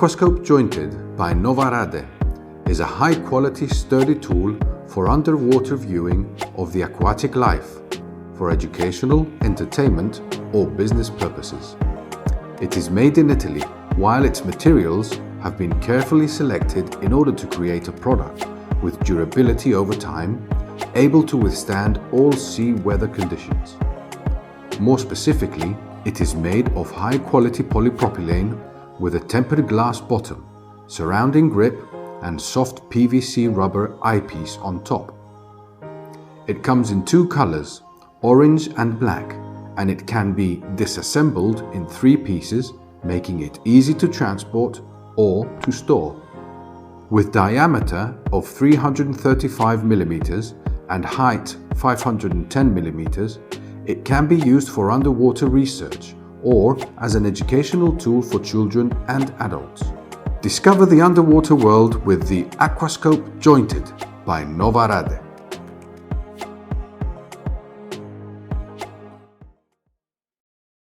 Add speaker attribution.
Speaker 1: Aquascope Jointed by Nuova Rade is a high-quality, sturdy tool for underwater viewing of the aquatic life for educational, entertainment, or business purposes. It is made in Italy, while its materials have been carefully selected in order to create a product with durability over time, able to withstand all sea weather conditions. More specifically, it is made of high-quality polypropylene with a tempered glass bottom, surrounding grip, and soft PVC rubber eyepiece on top. It comes in two colors, orange and black, and it can be disassembled in 3 pieces, making it easy to transport or to store. With diameter of 335 mm and height 510 mm, it can be used for underwater research or as an educational tool for children and adults. Discover the underwater world with the Aquascope Jointed by Nuova Rade.